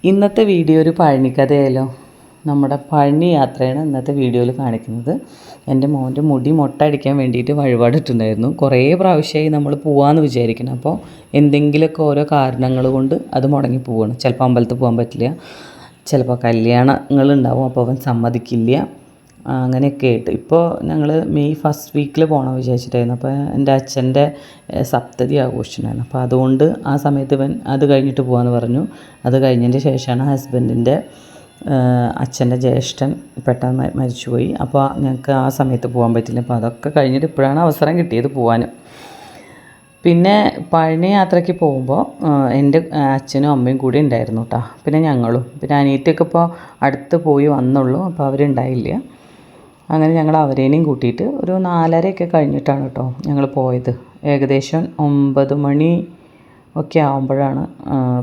ഇന്നത്തെ വീഡിയോ ഒരു പഴനിക്കഥയായാലോ. നമ്മുടെ പഴനി യാത്രയാണ് ഇന്നത്തെ വീഡിയോയിൽ കാണിക്കുന്നത്. എൻ്റെ മോൻ്റെ മുടി മൊട്ട അടിക്കാൻ വേണ്ടിയിട്ട് വഴിപാടിട്ടുണ്ടായിരുന്നു. കുറേ പ്രാവശ്യമായി നമ്മൾ പോകാമെന്ന് വിചാരിക്കണം. അപ്പോൾ എന്തെങ്കിലുമൊക്കെ ഓരോ കാരണങ്ങൾ കൊണ്ട് അത് മുടങ്ങി പോവുകയാണ്. ചിലപ്പോൾ അമ്പലത്തിൽ പോകാൻ പറ്റില്ല, ചിലപ്പോൾ കല്യാണങ്ങളുണ്ടാവും, അപ്പോൾ അവൻ സമ്മതിക്കില്ല, അങ്ങനെയൊക്കെ ആയിട്ട്. ഇപ്പോൾ ഞങ്ങൾ മെയ് ഫസ്റ്റ് വീക്കിൽ പോകണം വിചാരിച്ചിട്ടായിരുന്നു. അപ്പോൾ എൻ്റെ അച്ഛൻ്റെ സപ്തതി ആഘോഷിച്ചിട്ടുണ്ടായിരുന്നു. അപ്പോൾ അതുകൊണ്ട് ആ സമയത്ത് ഇവൻ അത് കഴിഞ്ഞിട്ട് പോകാമെന്ന് പറഞ്ഞു. അത് കഴിഞ്ഞതിൻ്റെ ശേഷമാണ് ഹസ്ബൻഡിൻ്റെ അച്ഛൻ്റെ ജ്യേഷ്ഠൻ പെട്ടെന്ന് മരിച്ചുപോയി. അപ്പോൾ ഞങ്ങൾക്ക് ആ സമയത്ത് പോകാൻ പറ്റില്ല. അപ്പോൾ അതൊക്കെ കഴിഞ്ഞിട്ട് ഇപ്പോഴാണ് അവസരം കിട്ടിയത് പോകാൻ. പിന്നെ പഴനി യാത്രയ്ക്ക് പോകുമ്പോൾ എൻ്റെ അച്ഛനും അമ്മയും കൂടി ഉണ്ടായിരുന്നു കേട്ടോ. പിന്നെ ഞങ്ങളും, പിന്നെ അനിയത്തിയൊക്കെ ഇപ്പോൾ അടുത്ത് പോയി വന്നുള്ളൂ, അപ്പോൾ അവരുണ്ടായില്ല. അങ്ങനെ ഞങ്ങൾ അവരേനെയും കൂട്ടിയിട്ട് ഒരു 4:30 കഴിഞ്ഞിട്ടാണ് കേട്ടോ ഞങ്ങൾ പോയത്. ഏകദേശം 9 മണി ഒക്കെ ആകുമ്പോഴാണ്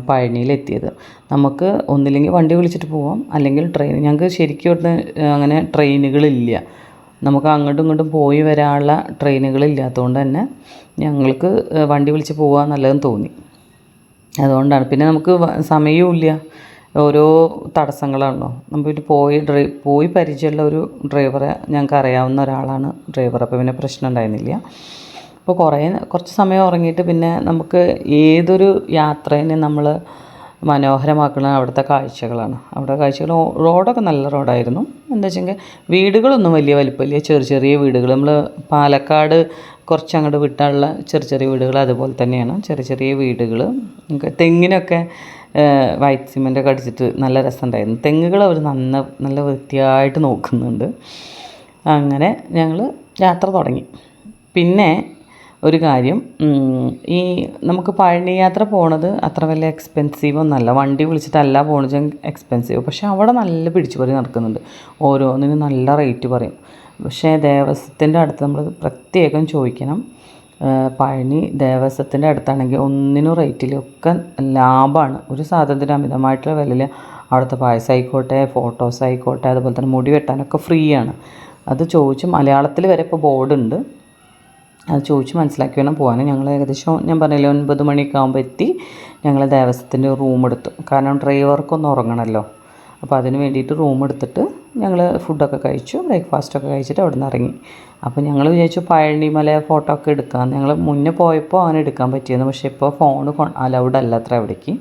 പഴനിയിലെത്തിയത്. നമുക്ക് ഒന്നില്ലെങ്കിൽ വണ്ടി വിളിച്ചിട്ട് പോവാം, അല്ലെങ്കിൽ ട്രെയിൻ. ഞങ്ങൾക്ക് ശരിക്കും ഇവിടുന്ന് അങ്ങനെ ട്രെയിനുകളില്ല. നമുക്ക് അങ്ങോട്ടും ഇങ്ങോട്ടും പോയി വരാനുള്ള ട്രെയിനുകളില്ലാത്തതുകൊണ്ട് തന്നെ ഞങ്ങൾക്ക് വണ്ടി വിളിച്ച് പോകാൻ നല്ലതെന്ന് തോന്നി. അതുകൊണ്ടാണ്. പിന്നെ നമുക്ക് സമയവും ഇല്ല, ഓരോ തടസ്സങ്ങളാണല്ലോ. നമ്മൾ പോയി പരിചയമുള്ള ഒരു ഡ്രൈവറെ, ഞങ്ങൾക്ക് അറിയാവുന്ന ഒരാളാണ് ഡ്രൈവർ. അപ്പോൾ പിന്നെ പ്രശ്നം ഉണ്ടായിരുന്നില്ല. അപ്പോൾ കുറച്ച് സമയം ഉറങ്ങിയിട്ട് പിന്നെ നമുക്ക് ഏതൊരു യാത്രേനെ നമ്മൾ മനോഹരമാക്കുന്ന അവിടുത്തെ കാഴ്ചകളാണ്. അവിടെ കാഴ്ചകൾ, റോഡൊക്കെ നല്ല റോഡായിരുന്നു. എന്താ വെച്ചെങ്കിൽ വീടുകളൊന്നും വലിയ വലിപ്പമില്ല, ചെറിയ വീടുകൾ. നമ്മൾ പാലക്കാട് കുറച്ചങ്ങോട്ട് വിട്ടാനുള്ള ചെറിയ വീടുകൾ അതുപോലെ തന്നെയാണ്. ചെറിയ വീടുകൾ. തെങ്ങിനൊക്കെ വൈറ്റ് സിമെൻ്റൊക്കെ അടിച്ചിട്ട് നല്ല രസമുണ്ടായിരുന്നു. തെങ്ങുകൾ അവർ നല്ല വൃത്തിയായിട്ട് നോക്കുന്നുണ്ട്. അങ്ങനെ ഞങ്ങൾ യാത്ര തുടങ്ങി. പിന്നെ ഒരു കാര്യം, ഈ നമുക്ക് പഴനി യാത്ര പോണത് അത്ര വലിയ എക്സ്പെൻസീവ് ഒന്നല്ല. വണ്ടി വിളിച്ചിട്ടല്ല പോണത് എക്സ്പെൻസീവ്. പക്ഷേ അവിടെ നല്ല പിടിച്ചുപറി നടക്കുന്നുണ്ട്. ഓരോന്നിനും നല്ല റേറ്റ് പറയും. പക്ഷേ ദേവസ്വത്തിൻ്റെ അടുത്ത് നമ്മൾ പ്രത്യേകം ചോദിക്കണം. പഴനി ദേവസ്വത്തിൻ്റെ അടുത്താണെങ്കിൽ ഒന്നിനും റേറ്റിലൊക്കെ ലാഭമാണ്. ഒരു സാധനത്തിന് അമിതമായിട്ടുള്ള വിലയിൽ അവിടുത്തെ പായസം ആയിക്കോട്ടെ, ഫോട്ടോസ് ആയിക്കോട്ടെ, അതുപോലെ തന്നെ മുടി വെട്ടാനൊക്കെ ഫ്രീ ആണ്. അത് ചോദിച്ച് മലയാളത്തിൽ വരെ ഇപ്പോൾ ബോർഡുണ്ട്. അത് ചോദിച്ച് മനസ്സിലാക്കി വേണം പോകാൻ. ഞങ്ങൾ ഏകദേശം ഞാൻ പറഞ്ഞില്ലേ 9 മണിയൊക്കെ ആകുമ്പോൾ എത്തി. ഞങ്ങൾ ദേവസ്വത്തിൻ്റെ റൂം എടുത്തു. കാരണം ഡ്രൈവർക്കൊന്ന് ഉറങ്ങണമല്ലോ. അപ്പോൾ അതിന് വേണ്ടിയിട്ട് റൂം എടുത്തിട്ട് ഞങ്ങൾ ഫുഡൊക്കെ കഴിച്ചു, ബ്രേക്ക്ഫാസ്റ്റൊക്കെ കഴിച്ചിട്ട് അവിടെ നിന്ന് ഇറങ്ങി. അപ്പോൾ ഞങ്ങൾ വിചാരിച്ചു പഴനിമല ഫോട്ടോ ഒക്കെ എടുക്കാം. ഞങ്ങൾ മുന്നേ പോയപ്പോൾ അവന് എടുക്കാൻ പറ്റിയിരുന്നു. പക്ഷേ ഇപ്പോൾ ഫോൺ അലൗഡ് അല്ല അത്ര അവിടേക്ക്.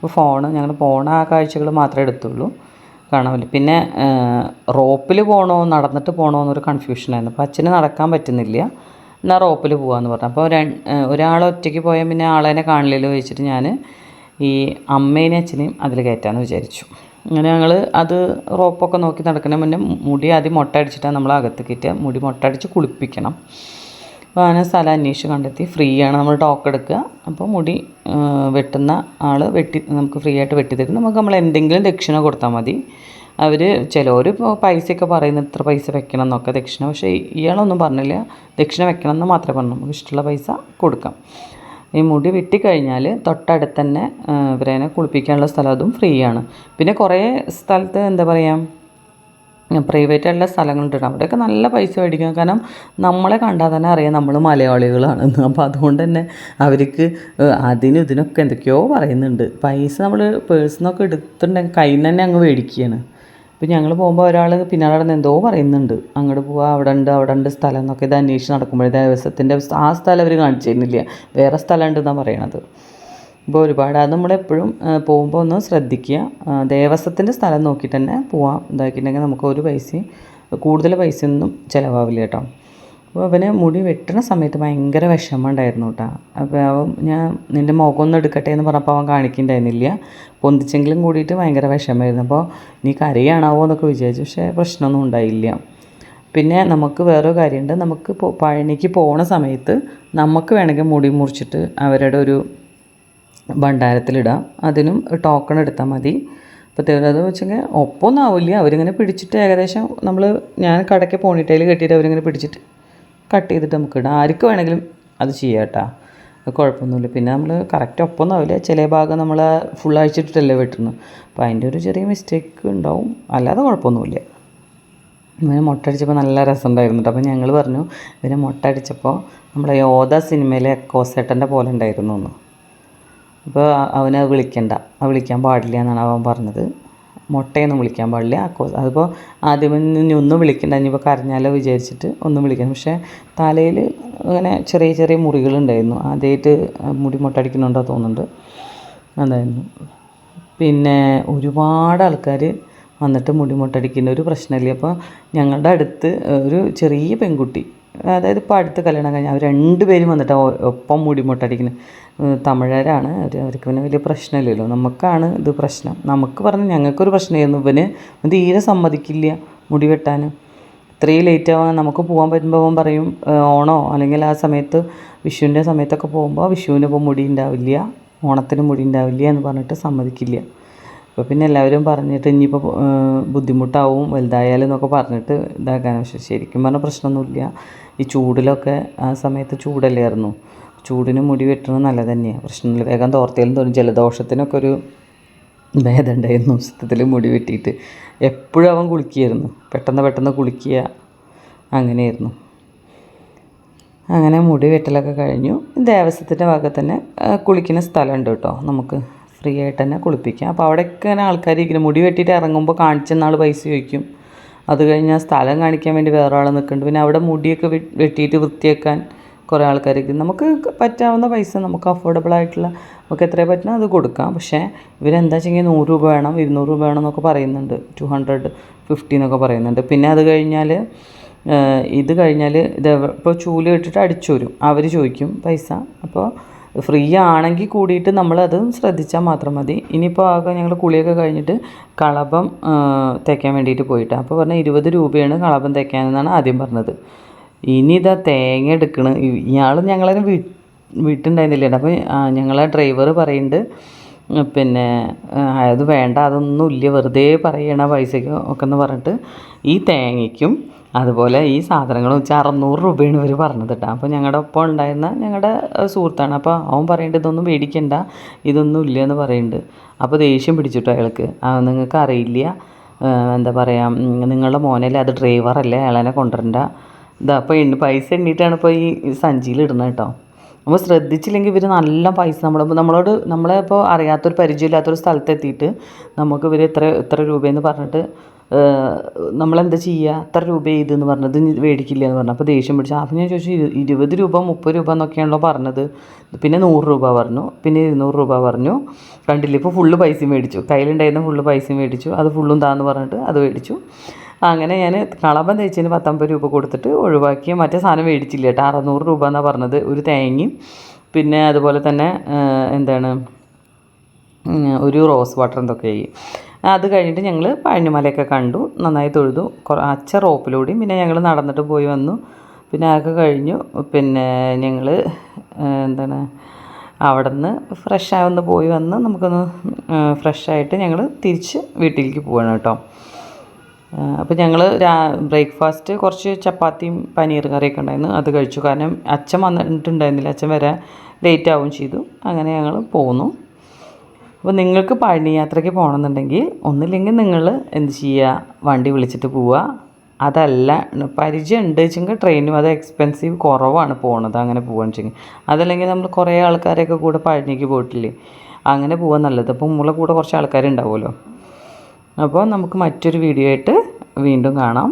അപ്പോൾ ഞങ്ങൾ പോണ ആ കാഴ്ചകൾ മാത്രമേ എടുത്തുള്ളൂ, കാണാൻ പറ്റും. പിന്നെ റോപ്പിൽ പോകണോ നടന്നിട്ട് പോകണോ എന്നൊരു കൺഫ്യൂഷനായിരുന്നു. അപ്പോൾ അച്ഛന് നടക്കാൻ പറ്റുന്നില്ല, എന്നാൽ റോപ്പിൽ പോകാമെന്ന് പറഞ്ഞു. അപ്പോൾ ഒരാൾ ഒറ്റയ്ക്ക് പോയാൽ പിന്നെ ആളെന്നെ കാണില്ലല്ലോ വെച്ചിട്ട് ഞാൻ ഈ അമ്മേനെയും അച്ഛനെയും അതിൽ കയറ്റാമെന്ന് വിചാരിച്ചു. അങ്ങനെ ഞങ്ങൾ അത് റോപ്പൊക്കെ നോക്കി നടക്കുന്ന മുന്നേ മുടി ആദ്യം മൊട്ട അടിച്ചിട്ടാണ് നമ്മൾ അകത്ത് കയറ്റുക. മുടി മൊട്ട അടിച്ച് കുളിപ്പിക്കണം. അപ്പോൾ അങ്ങനെ സ്ഥലം അന്വേഷിച്ച് കണ്ടെത്തി. ഫ്രീ ആണ്, നമ്മൾ ടോക്ക് എടുക്കുക. അപ്പോൾ മുടി വെട്ടുന്ന ആൾ നമുക്ക് ഫ്രീ ആയിട്ട് വെട്ടിത്തരും. നമ്മൾ എന്തെങ്കിലും ദക്ഷിണ കൊടുത്താൽ മതി. അവർ ചിലർ ഇപ്പോൾ പൈസയൊക്കെ പറയുന്നത് ഇത്ര പൈസ വെക്കണം എന്നൊക്കെ ദക്ഷിണ. പക്ഷേ ഇയാളൊന്നും പറഞ്ഞില്ല, ദക്ഷിണ വെക്കണം എന്ന് മാത്രമേ പറഞ്ഞു. നമുക്ക് ഇഷ്ടമുള്ള പൈസ കൊടുക്കാം. ഈ മുടി വെട്ടിക്കഴിഞ്ഞാൽ തൊട്ടടുത്ത് തന്നെ ഇവരേനെ കുളിപ്പിക്കാനുള്ള സ്ഥലം, അതും ഫ്രീ ആണ്. പിന്നെ കുറേ സ്ഥലത്ത് എന്താ പറയുക, പ്രൈവറ്റായിട്ടുള്ള സ്ഥലങ്ങളുണ്ട്. അവിടെയൊക്കെ നല്ല പൈസ മേടിക്കും. കാരണം നമ്മളെ കണ്ടാൽ തന്നെ അറിയാം നമ്മൾ മലയാളികളാണെന്ന്. അപ്പോൾ അതുകൊണ്ട് തന്നെ അവർക്ക് ഇതിനൊക്കെ എന്തൊക്കെയോ പറയുന്നുണ്ട്. പൈസ നമ്മൾ പേഴ്സണൊക്കെ എടുത്തിട്ടുണ്ടെങ്കിൽ കയ്യിൽ നിന്ന് തന്നെ അങ്ങ് മേടിക്കുകയാണ്. ഇപ്പോൾ ഞങ്ങൾ പോകുമ്പോൾ ഒരാൾ പിന്നാലെ നടന്ന് എന്തോ പറയുന്നുണ്ട്, അങ്ങോട്ട് പോവുക, അവിടെ ഉണ്ട് സ്ഥലം എന്നൊക്കെ. ഇത് അന്വേഷിച്ച് നടക്കുമ്പോഴേ ദേവസ്വത്തിൻ്റെ ആ സ്ഥലം അവർ കാണിച്ചു തരുന്നില്ല, വേറെ സ്ഥലം ഉണ്ടെന്നാണ് പറയണത്. ഇപ്പോൾ ഒരുപാട് അത് നമ്മളെപ്പോഴും പോകുമ്പോൾ ഒന്ന് ശ്രദ്ധിക്കുക. ദേവസ്വത്തിൻ്റെ സ്ഥലം നോക്കിയിട്ട് തന്നെ പോവാം. ഇതാക്കിയിട്ടുണ്ടെങ്കിൽ നമുക്ക് ഒരു പൈസയും കൂടുതൽ പൈസയൊന്നും ചിലവാവില്ല കേട്ടോ. അപ്പോൾ അവന് മുടി വെട്ടണ സമയത്ത് ഭയങ്കര വിഷമം ഉണ്ടായിരുന്നു കേട്ടോ. അപ്പോൾ ഞാൻ നിൻ്റെ മുഖമൊന്നും എടുക്കട്ടെ എന്ന് പറഞ്ഞപ്പോൾ അവൻ കാണിക്കുന്നുണ്ടായിരുന്നില്ല. പൊന്തിച്ചെങ്കിലും കൂടിയിട്ട് ഭയങ്കര വിഷമമായിരുന്നു. അപ്പോൾ നീ കരയാണാവോ എന്നൊക്കെ വിചാരിച്ചു. പക്ഷേ പ്രശ്നമൊന്നും ഉണ്ടായില്ല. പിന്നെ നമുക്ക് വേറൊരു കാര്യമുണ്ട്. നമുക്ക് പഴനിക്ക് പോണ സമയത്ത് നമുക്ക് വേണമെങ്കിൽ മുടി മുറിച്ചിട്ട് അവരുടെ ഒരു ഭണ്ഡാരത്തിലിടാം. അതിനും ടോക്കൺ എടുത്താൽ മതി. അപ്പോൾ അത് വെച്ചെങ്കിൽ ഒപ്പമൊന്നും ആവില്ല. അവരിങ്ങനെ പിടിച്ചിട്ട് ഏകദേശം ഞാൻ കടയ്ക്ക് പോണിട്ടയിൽ കെട്ടിയിട്ട് അവരിങ്ങനെ പിടിച്ചിട്ട് കട്ട് ചെയ്തിട്ട് നമുക്ക് ഇടാം. ആർക്ക് വേണമെങ്കിലും അത് ചെയ്യാം കേട്ടോ, കുഴപ്പമൊന്നുമില്ല. പിന്നെ നമ്മൾ കറക്റ്റ് ഒപ്പമൊന്നും ആവില്ല, ചില ഭാഗം നമ്മൾ ഫുൾ അഴിച്ചിട്ടിട്ടല്ലേ വെട്ടുന്നത്. അപ്പോൾ അതിൻ്റെ ഒരു ചെറിയ മിസ്റ്റേക്ക് ഉണ്ടാവും, അല്ലാതെ കുഴപ്പമൊന്നുമില്ല. ഇവനെ മുട്ടടിച്ചപ്പോൾ നല്ല രസമുണ്ടായിരുന്നു കേട്ടോ. അപ്പോൾ ഞങ്ങൾ പറഞ്ഞു ഇവനെ മുട്ടടിച്ചപ്പോൾ നമ്മുടെ യോധ സിനിമയിലെ കോസേട്ടൻ്റെ പോലെ ഉണ്ടായിരുന്നു എന്ന്. അപ്പോൾ അവനത് വിളിക്കണ്ട, അത് വിളിക്കാൻ പാടില്ല എന്നാണ് അവൻ പറഞ്ഞത്. മുട്ടയൊന്നും വിളിക്കാൻ പാടില്ല. അതിപ്പോൾ ആദ്യമേ ഒന്നും വിളിക്കണ്ട, ഇനിയിപ്പോൾ കരഞ്ഞാലോ വിചാരിച്ചിട്ട് ഒന്നും വിളിക്കണം. പക്ഷേ തലയിൽ അങ്ങനെ ചെറിയ ചെറിയ മുറികളുണ്ടായിരുന്നു. ആദ്യമായിട്ട് മുടി മുട്ടടിക്കുന്നുണ്ടോ തോന്നുന്നുണ്ട്, അതായിരുന്നു. പിന്നെ ഒരുപാട് ആൾക്കാർ വന്നിട്ട് മുടി മുട്ടടിക്കുന്ന ഒരു പ്രശ്നമില്ല. അപ്പോൾ ഞങ്ങളുടെ അടുത്ത് ഒരു ചെറിയ പെൺകുട്ടി, അതായത് ഇപ്പോൾ അടുത്ത് കല്യാണം കഴിഞ്ഞാൽ അവർ 2 പേരും വന്നിട്ട് ഒപ്പം മുടി മുട്ടടിക്കുന്നത്. തമിഴരാണ് അവർക്ക് പിന്നെ വലിയ പ്രശ്നമില്ലല്ലോ, നമുക്കാണ് ഇത് പ്രശ്നം. നമുക്ക് പറഞ്ഞ് ഞങ്ങൾക്കൊരു പ്രശ്നമായിരുന്നു. ഇവന് തീരെ സമ്മതിക്കില്ല മുടി വെട്ടാൻ. ഇത്രയും ലേറ്റ് ആവാൻ നമുക്ക് പോകാൻ പറ്റുമ്പോൾ അവൻ പറയും ഓണോ അല്ലെങ്കിൽ ആ സമയത്ത് വിഷുവിൻ്റെ സമയത്തൊക്കെ പോകുമ്പോൾ വിഷുവിന് ഇപ്പോൾ മുടി ഉണ്ടാവില്ല, ഓണത്തിന് മുടി ഉണ്ടാവില്ല എന്ന് പറഞ്ഞിട്ട് സമ്മതിക്കില്ല. അപ്പോൾ പിന്നെ എല്ലാവരും പറഞ്ഞിട്ട് ഇനിയിപ്പോൾ ബുദ്ധിമുട്ടാവും വലുതായാലും എന്നൊക്കെ പറഞ്ഞിട്ട് ഇതാക്കാൻ. പക്ഷേ ശരിക്കും പറഞ്ഞാൽ പ്രശ്നമൊന്നുമില്ല. ഈ ചൂടിലൊക്കെ ആ സമയത്ത് ചൂടല്ലായിരുന്നു, ചൂടിന് മുടി വെട്ടുന്നത് നല്ലത് തന്നെയാണ്, പ്രശ്നമില്ല. വേഗം തോർത്തിയാലും തോന്നും. ജലദോഷത്തിനൊക്കെ ഒരു ഭേദം ഉണ്ടായിരുന്നു സത്യത്തിൽ മുടി വെട്ടിയിട്ട്. എപ്പോഴും അവൻ കുളിക്കുകയായിരുന്നു, പെട്ടെന്ന് കുളിക്കുക, അങ്ങനെയായിരുന്നു. അങ്ങനെ മുടി വെട്ടലൊക്കെ കഴിഞ്ഞു. ദേവസ്വത്തിൻ്റെ ഭാഗത്ത് തന്നെ കുളിക്കുന്ന സ്ഥലമുണ്ട് കേട്ടോ, നമുക്ക് ഫ്രീ ആയിട്ട് തന്നെ കുളിപ്പിക്കാം. അപ്പോൾ അവിടെയൊക്കെ ഇങ്ങനെ ആൾക്കാർ ഇരിക്കുന്നു. മുടി വെട്ടിയിട്ട് ഇറങ്ങുമ്പോൾ കാണിച്ചെന്ന ആൾ പൈസ ചോദിക്കും. അത് കഴിഞ്ഞാൽ സ്ഥലം കാണിക്കാൻ വേണ്ടി വേറെ ആൾ നിൽക്കുന്നുണ്ട്. പിന്നെ അവിടെ മുടിയൊക്കെ വെട്ടിയിട്ട് വൃത്തിയാക്കാൻ കുറേ ആൾക്കാർക്ക്. നമുക്ക് പറ്റാവുന്ന പൈസ, നമുക്ക് അഫോർഡബിൾ ആയിട്ടുള്ള നമുക്ക് എത്ര പറ്റണം അത് കൊടുക്കാം. പക്ഷേ ഇവരെന്താ വെച്ചെങ്കിൽ 100 രൂപ വേണം, 200 രൂപ വേണം എന്നൊക്കെ പറയുന്നുണ്ട്, 250 എന്നൊക്കെ പറയുന്നുണ്ട്. പിന്നെ അത് കഴിഞ്ഞാൽ ഇത് കഴിഞ്ഞാൽ ഇപ്പോൾ ചൂല് ഇട്ടിട്ട് അടിച്ചു വരും, അവർ ചോദിക്കും പൈസ. അപ്പോൾ ഫ്രീ ആണെങ്കിൽ കൂടിയിട്ട് നമ്മളത് ശ്രദ്ധിച്ചാൽ മാത്രം മതി. ഇനിയിപ്പോൾ ആകെ ഞങ്ങൾ കുളിയൊക്കെ കഴിഞ്ഞിട്ട് കളഭം തേക്കാൻ വേണ്ടിയിട്ട് പോയിട്ട് അപ്പോൾ പറഞ്ഞാൽ 20 രൂപയാണ് കളഭം തേക്കാനെന്നാണ് ആദ്യം പറഞ്ഞത്. ഇനി ഇതാ തേങ്ങ എടുക്കണ്. ഇയാൾ ഞങ്ങളെ വീട്ടുണ്ടായിരുന്നില്ല. അപ്പോൾ ഞങ്ങളെ ഡ്രൈവർ പറയുന്നുണ്ട് പിന്നെ അത് വേണ്ട, അതൊന്നും ഇല്ല, വെറുതെ പറയണ പൈസയ്ക്ക് ഒക്കെ എന്ന് പറഞ്ഞിട്ട് ഈ തേങ്ങയ്ക്കും അതുപോലെ ഈ സാധനങ്ങളും വെച്ചാൽ 600 രൂപയാണ് ഇവർ പറഞ്ഞത് കേട്ടോ. അപ്പോൾ ഞങ്ങളുടെ ഒപ്പം ഉണ്ടായിരുന്ന ഞങ്ങളുടെ സുഹൃത്താണ്. അപ്പോൾ അവൻ പറയുന്നുണ്ട് ഇതൊന്നും മേടിക്കണ്ട, ഇതൊന്നും ഇല്ല എന്ന് പറയുന്നുണ്ട്. അപ്പോൾ ദേഷ്യം പിടിച്ചിട്ടോ അയാൾക്ക്. നിങ്ങൾക്ക് അറിയില്ല, എന്താ പറയുക, നിങ്ങളുടെ മോനല്ലേ, അത് ഡ്രൈവറല്ലേ, അയാളെ കൊണ്ടുവരണ്ട. ഇതാ അപ്പോൾ പൈസ എണ്ണിയിട്ടാണ് ഇപ്പോൾ ഈ സഞ്ചിയിൽ ഇടുന്നത് കേട്ടോ. നമ്മൾ ശ്രദ്ധിച്ചില്ലെങ്കിൽ ഇവർ നല്ല പൈസ നമ്മളെ ഇപ്പോൾ അറിയാത്തൊരു പരിചയമില്ലാത്തൊരു സ്ഥലത്തെത്തിയിട്ട് നമുക്ക് ഇവർ ഇത്ര രൂപയെന്ന് പറഞ്ഞിട്ട് നമ്മളെന്താ ചെയ്യുക, എത്ര രൂപ ചെയ്തെന്ന് പറഞ്ഞത് മേടിക്കില്ല എന്ന് പറഞ്ഞു. അപ്പോൾ ദേഷ്യം പിടിച്ചു. അപ്പോൾ ഞാൻ ചോദിച്ചു 20 രൂപ 30 രൂപ എന്നൊക്കെയാണല്ലോ പറഞ്ഞത്, പിന്നെ 100 രൂപ പറഞ്ഞു, പിന്നെ 200 രൂപ പറഞ്ഞു. കണ്ടില്ല, ഇപ്പോൾ ഫുള്ള് പൈസ മേടിച്ചു, കയ്യിലുണ്ടായിരുന്ന ഫുള്ള് പൈസ മേടിച്ചു. അത് ഫുള്ളും താന്ന് പറഞ്ഞിട്ട് അത് മേടിച്ചു. അങ്ങനെ ഞാൻ കളഭം തേച്ചതിന് 19 രൂപ കൊടുത്തിട്ട് ഒഴിവാക്കിയ മറ്റേ സാധനം മേടിച്ചില്ല കേട്ടോ. 600 രൂപ എന്നാണ് പറഞ്ഞത്, ഒരു തേങ്ങയും പിന്നെ അതുപോലെ തന്നെ എന്താണ് ഒരു റോസ് വാട്ടർ എന്തൊക്കെയായി. അത് കഴിഞ്ഞിട്ട് ഞങ്ങൾ പഴനിമലയൊക്കെ കണ്ടു, നന്നായി തൊഴുതു. അച്ഛ റോപ്പിലൂടെയും പിന്നെ ഞങ്ങൾ നടന്നിട്ട് പോയി വന്നു. പിന്നെ അതൊക്കെ കഴിഞ്ഞു. പിന്നെ ഞങ്ങൾ എന്താണ് അവിടെ നിന്ന് ഫ്രഷായി ഒന്ന് പോയി വന്ന് നമുക്കൊന്ന് ഫ്രഷായിട്ട് ഞങ്ങൾ തിരിച്ച് വീട്ടിലേക്ക് പോവാണ് കേട്ടോ. അപ്പോൾ ഞങ്ങൾ ബ്രേക്ക്ഫാസ്റ്റ് കുറച്ച് ചപ്പാത്തിയും പനീർ കറിയൊക്കെ ഉണ്ടായിരുന്നു, അത് കഴിച്ചു. കാരണം അച്ഛൻ വന്നിട്ടുണ്ടായിരുന്നില്ല, അച്ഛൻ വരാൻ ലേറ്റ് ആവുകയും ചെയ്തു. അങ്ങനെ ഞങ്ങൾ പോന്നു. അപ്പോൾ നിങ്ങൾക്ക് പഴനി യാത്രയ്ക്ക് പോകണമെന്നുണ്ടെങ്കിൽ ഒന്നില്ലെങ്കിൽ നിങ്ങൾ എന്ത് ചെയ്യുക, വണ്ടി വിളിച്ചിട്ട് പോവുക. അതല്ല പരിചയം ഉണ്ട് വെച്ചെങ്കിൽ ട്രെയിനും, അത് എക്സ്പെൻസീവ് കുറവാണ് പോകണത്, അങ്ങനെ പോകാന്ന് വെച്ചെങ്കിൽ. അതല്ലെങ്കിൽ നമ്മൾ കുറേ ആൾക്കാരൊക്കെ കൂടെ പഴനിക്ക് പോയിട്ടില്ലേ, അങ്ങനെ പോകാൻ നല്ലത്. അപ്പോൾ നമ്മളെ കൂടെ കുറച്ച് ആൾക്കാരുണ്ടാവുമല്ലോ. അപ്പോൾ നമുക്ക് മറ്റൊരു വീഡിയോ ആയിട്ട് വീണ്ടും കാണാം.